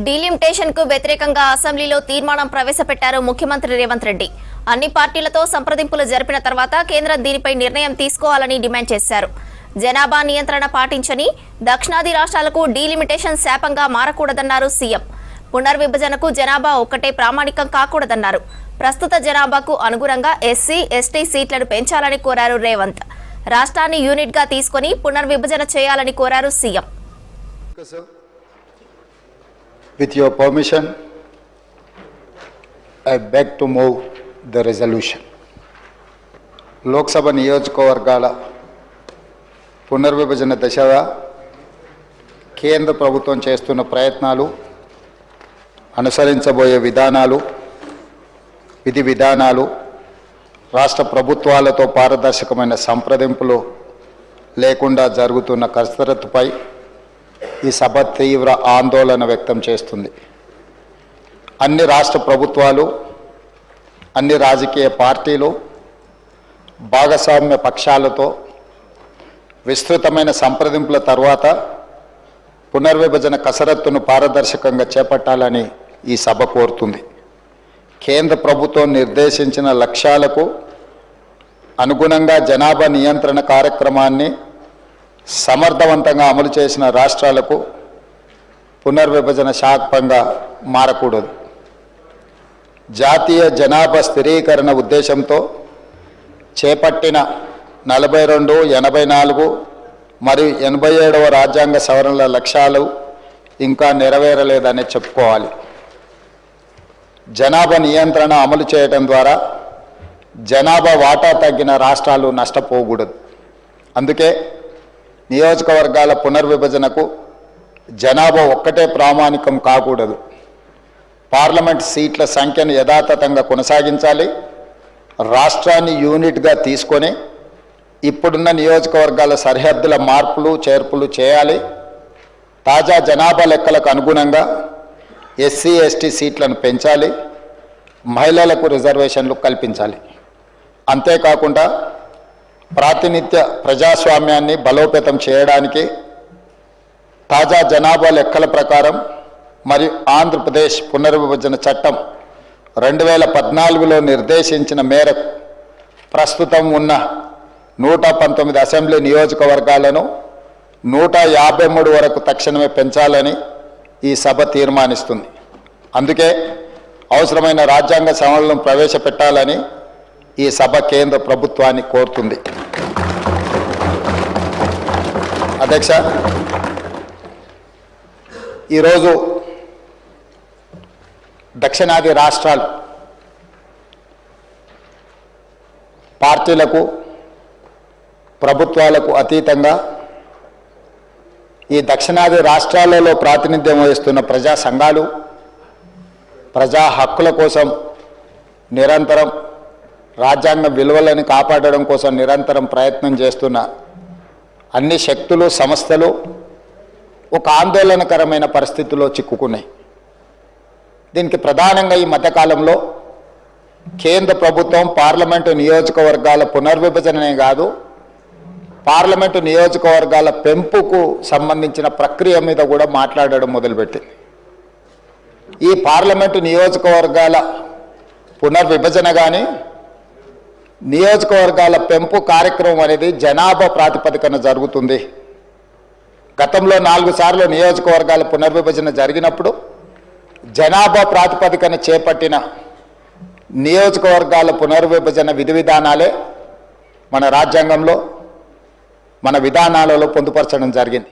Delimitation కు వ్యతిరేకంగా అసెంబ్లీలో తీర్మానం ప్రవేశపెట్టారు ముఖ్యమంత్రి రేవంత్ రెడ్డి. అన్ని పార్టీలతో సంప్రదింపులు జరిపిన తర్వాత కేంద్రం దీనిపై నిర్ణయం తీసుకోవాలని డిమాండ్ చేశారు. జనాభా నియంత్రణ పాటించని దక్షిణాది రాష్ట్రాలకు డీలిమిటేషన్ శాపంగా మారకూడదన్నారు సీఎం. పునర్విభజనకు జనాభా ఒక్కటే ప్రామాణికం కాకూడదన్నారు. ప్రస్తుత జనాభాకు అనుగుణంగా ఎస్సీ, ఎస్టీ సీట్లను పెంచాలని కోరారు రేవంత్. రాష్ట్రాన్ని యూనిట్ గా తీసుకుని పునర్విభజన చేయాలని కోరారు CM. With your permission, I beg to move the resolution. Lok Sabha నియోజకవర్గాల పునర్విభజన దశగా కేంద్ర ప్రభుత్వం చేస్తున్న ప్రయత్నాలు, అనుసరించబోయే విధానాలు, విధి విధానాలు, రాష్ట్ర ప్రభుత్వాలతో పారదర్శకమైన సంప్రదింపులు లేకుండా జరుగుతున్న కసరత్తుపై ఈ సభ తీవ్ర ఆందోళన వ్యక్తం చేస్తుంది. అన్ని రాష్ట్ర ప్రభుత్వాలు, అన్ని రాజకీయ పార్టీలు, భాగస్వామ్య పక్షాలతో విస్తృతమైన సంప్రదింపుల తర్వాత పునర్విభజన కసరత్తును పారదర్శకంగా చేపట్టాలని ఈ సభ కోరుతుంది. కేంద్ర ప్రభుత్వం నిర్దేశించిన లక్ష్యాలకు అనుగుణంగా జనాభా నియంత్రణ కార్యక్రమాన్ని సమర్థవంతంగా అమలు చేసిన రాష్ట్రాలకు పునర్విభజన శాపంగా మారకూడదు. జాతీయ జనాభా స్థిరీకరణ ఉద్దేశంతో చేపట్టిన 42, 84 మరియు 87వ రాజ్యాంగ సవరణల లక్ష్యాలు ఇంకా నెరవేరలేదని చెప్పుకోవాలి. జనాభా నియంత్రణ అమలు చేయడం ద్వారా జనాభా వాటా తగ్గిన రాష్ట్రాలు నష్టపోకూడదు. అందుకే నియోజకవర్గాల పునర్విభజనకు జనాభా ఒక్కటే ప్రామాణికం కాకూడదు. పార్లమెంట్ సీట్ల సంఖ్యను యథాతథంగా కొనసాగించాలి. రాష్ట్రాన్ని యూనిట్గా తీసుకొని ఇప్పుడున్న నియోజకవర్గాల సరిహద్దుల మార్పులు చేర్పులు చేయాలి. తాజా జనాభా లెక్కలకు అనుగుణంగా ఎస్సీ, ఎస్టీ సీట్లను పెంచాలి. మహిళలకు రిజర్వేషన్లు కల్పించాలి. అంతేకాకుండా ప్రాతినిధ్య ప్రజాస్వామ్యాన్ని బలోపేతం చేయడానికి తాజా జనాభా లెక్కల ప్రకారం మరియు ఆంధ్రప్రదేశ్ పునర్విభజన చట్టం 2014లో నిర్దేశించిన మేరకు ప్రస్తుతం ఉన్న 119 అసెంబ్లీ నియోజకవర్గాలను 153 వరకు తక్షణమే పెంచాలని ఈ సభ తీర్మానిస్తుంది. అందుకే అవసరమైన రాజ్యాంగ సవరణలను ప్రవేశపెట్టాలని ఈ సభ కేంద్ర ప్రభుత్వాన్ని కోరుతుంది. అధ్యక్ష, ఈరోజు దక్షిణాది రాష్ట్రాలు పార్టీలకు, ప్రభుత్వాలకు అతీతంగా ఈ దక్షిణాది రాష్ట్రాలలో ప్రాతినిధ్యం వహిస్తున్న ప్రజా సంఘాలు ప్రజా హక్కుల కోసం నిరంతరం, రాజ్యాంగ విలువలను కాపాడడం కోసం నిరంతరం ప్రయత్నం చేస్తున్న అన్ని శక్తులు, సంస్థలు ఒక ఆందోళనకరమైన పరిస్థితుల్లో చిక్కుకున్నాయి. దీనికి ప్రధానంగా ఈ మధ్యకాలంలో కేంద్ర ప్రభుత్వం పార్లమెంటు నియోజకవర్గాల పునర్విభజననే కాదు, పార్లమెంటు నియోజకవర్గాల పెంపుకు సంబంధించిన ప్రక్రియ మీద కూడా మాట్లాడడం మొదలుపెట్టింది. ఈ పార్లమెంటు నియోజకవర్గాల పునర్విభజన కానీ నియోజకవర్గాల పెంపు కార్యక్రమం అనేది జనాభా ప్రాతిపదికన జరుగుతుంది. గతంలో 4 సార్లు నియోజకవర్గాల పునర్విభజన జరిగినప్పుడు జనాభా ప్రాతిపదికన చేపట్టిన నియోజకవర్గాల పునర్విభజన విధి విధానాలే మన రాజ్యాంగంలో, మన విధానాలలో పొందుపరచడం జరిగింది.